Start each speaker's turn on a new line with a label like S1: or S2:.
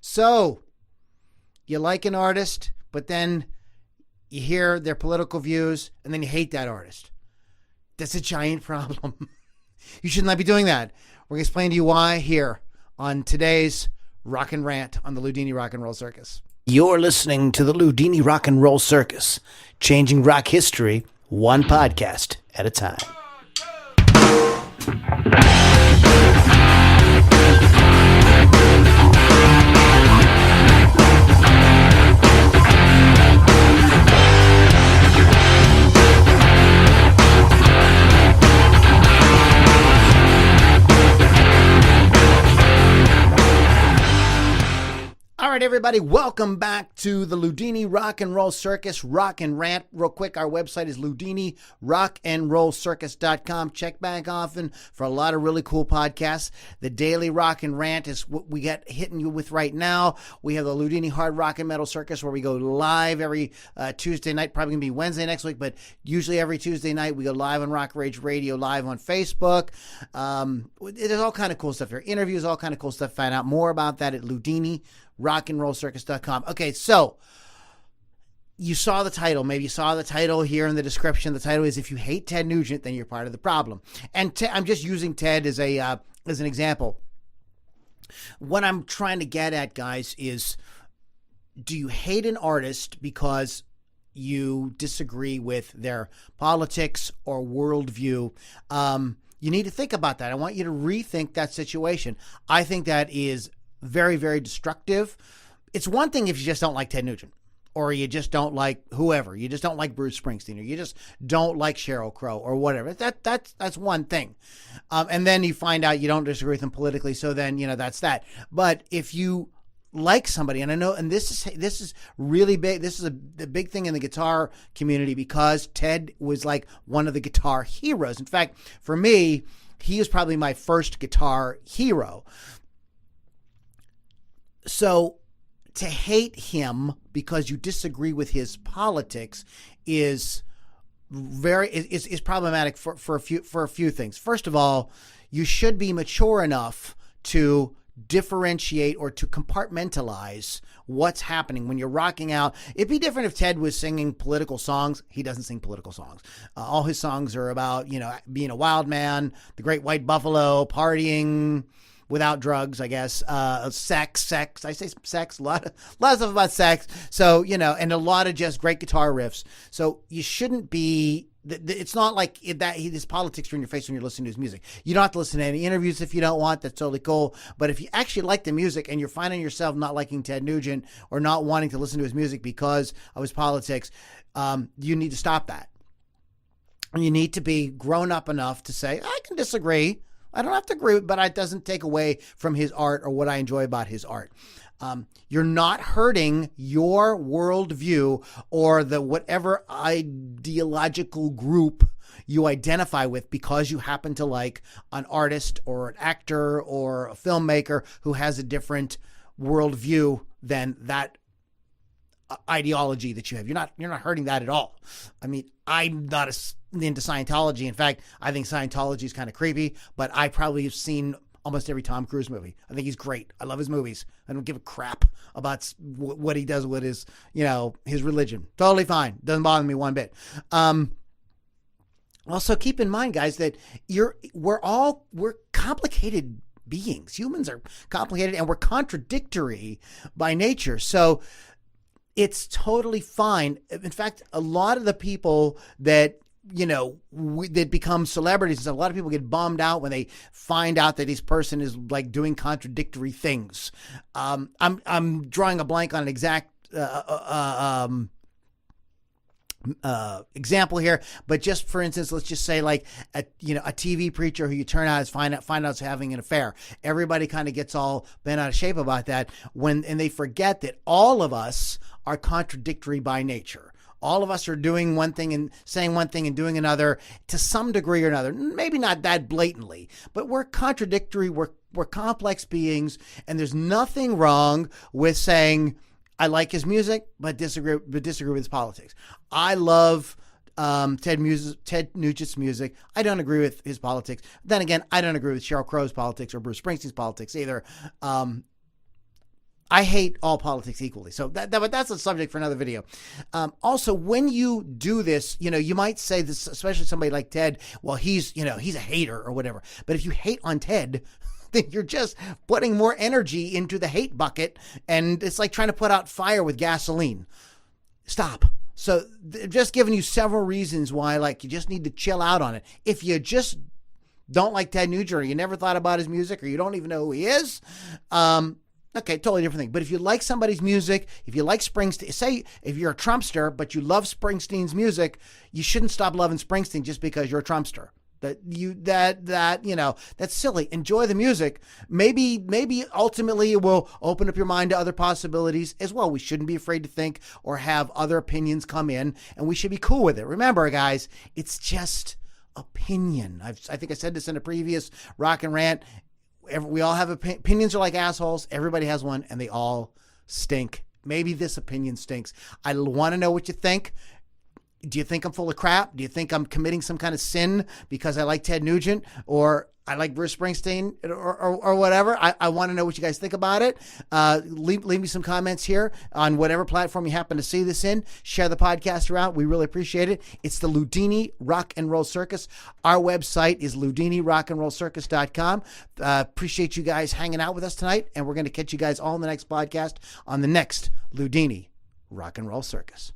S1: So, you like an artist, but then you hear their political views, and then you hate that artist. That's a giant problem. You should not be doing that. We're going to explain to you why here on today's Rockin Rant on the Ludini Rock and Roll Circus.
S2: You're listening to the Ludini Rock and Roll Circus, changing rock history one podcast at a time.
S1: All right, everybody, welcome back to the Ludini Rock and Roll Circus, Rockin Rant. Real quick, our website is ludinirockandrollcircus.com. Check back often for a lot of really cool podcasts. The Daily Rockin Rant is what we get hitting you with right now. We have the Ludini Hard Rock and Metal Circus where we go live every Tuesday night, probably going to be Wednesday next week, but usually every Tuesday night we go live on Rock Rage Radio, live on Facebook. There's all kind of cool stuff here. Interviews, all kind of cool stuff. Find out more about that at ludinirockandrollcircus.com. Okay, so you saw the title. Maybe you saw the title here in the description. The title is "If You Hate Ted Nugent, Then You're Part of the Problem." And I'm just using Ted as an example. What I'm trying to get at, guys, is do you hate an artist because you disagree with their politics or worldview? You need to think about that. I want you to rethink that situation. I think that is very, very destructive. It's one thing if you just don't like Ted Nugent, or you just don't like whoever. You just don't like Bruce Springsteen, or you just don't like Sheryl Crow, or whatever. That's one thing. And then you find out you don't disagree with them politically, so then, that's that. But if you like somebody, and I know, and this is really big. This is a big thing in the guitar community because Ted was like one of the guitar heroes. In fact, for me, he was probably my first guitar hero. So to hate him because you disagree with his politics is problematic for a few things. First of all, you should be mature enough to differentiate or to compartmentalize what's happening when you're rocking out. It'd be different if Ted was singing political songs. He doesn't sing political songs. All his songs are about, being a wild man, the great white buffalo, partying without drugs, I guess, sex. I say sex, a lot of stuff about sex. So, and a lot of just great guitar riffs. So you shouldn't be, it's not like that his politics are in your face when you're listening to his music. You don't have to listen to any interviews if you don't want. That's totally cool. But if you actually like the music and you're finding yourself not liking Ted Nugent or not wanting to listen to his music because of his politics, you need to stop that. And you need to be grown up enough to say, I can disagree. I don't have to agree, but it doesn't take away from his art or what I enjoy about his art. You're not hurting your worldview or the whatever ideological group you identify with because you happen to like an artist or an actor or a filmmaker who has a different worldview than that ideology that you have. You're not hurting that at all. I mean, I'm not into Scientology. In fact, I think Scientology is kind of creepy, but I probably have seen almost every Tom Cruise movie. I think he's great. I love his movies. I don't give a crap about what he does with his, his religion. Totally fine. Doesn't bother me one bit. Also keep in mind, guys, that we're complicated beings. Humans are complicated and we're contradictory by nature. So it's totally fine. In fact, a lot of the people that that become celebrities, a lot of people get bummed out when they find out that this person is like doing contradictory things. I'm drawing a blank on an exact example here, but just for instance, let's just say like a TV preacher who you turn out find out is having an affair. Everybody kind of gets all bent out of shape about that and they forget that all of us are contradictory by nature. All of us are doing one thing and saying one thing and doing another to some degree or another. Maybe not that blatantly, but we're contradictory. We're complex beings, and there's nothing wrong with saying, I like his music, but disagree with his politics. I love Ted Nugent's music. I don't agree with his politics. Then again, I don't agree with Sheryl Crow's politics or Bruce Springsteen's politics either. I I hate all politics equally. So but that's a subject for another video. Also, when you do this, you might say this, especially somebody like Ted, well, he's a hater or whatever. But if you hate on Ted, then you're just putting more energy into the hate bucket. And it's like trying to put out fire with gasoline. Stop. So just giving you several reasons why, you just need to chill out on it. If you just don't like Ted Nugent, or you never thought about his music, or you don't even know who he is, okay, totally different thing. But if you like somebody's music, if you like Springsteen, say if you're a Trumpster, but you love Springsteen's music, you shouldn't stop loving Springsteen just because you're a Trumpster. That's silly. Enjoy the music. Maybe ultimately it will open up your mind to other possibilities as well. We shouldn't be afraid to think or have other opinions come in, and we should be cool with it. Remember, guys, it's just opinion. I think I said this in a previous Rockin Rant. We all have opinions are like assholes. Everybody has one, and they all stink. Maybe this opinion stinks. I want to know what you think. Do you think I'm full of crap? Do you think I'm committing some kind of sin because I like Ted Nugent or I like Bruce Springsteen or whatever? I want to know what you guys think about it. Leave me some comments here on whatever platform you happen to see this in. Share the podcast around. We really appreciate it. It's the Ludini Rock and Roll Circus. Our website is ludinirockandrollcircus.com. Appreciate you guys hanging out with us tonight, and we're going to catch you guys all in the next podcast on the next Ludini Rock and Roll Circus.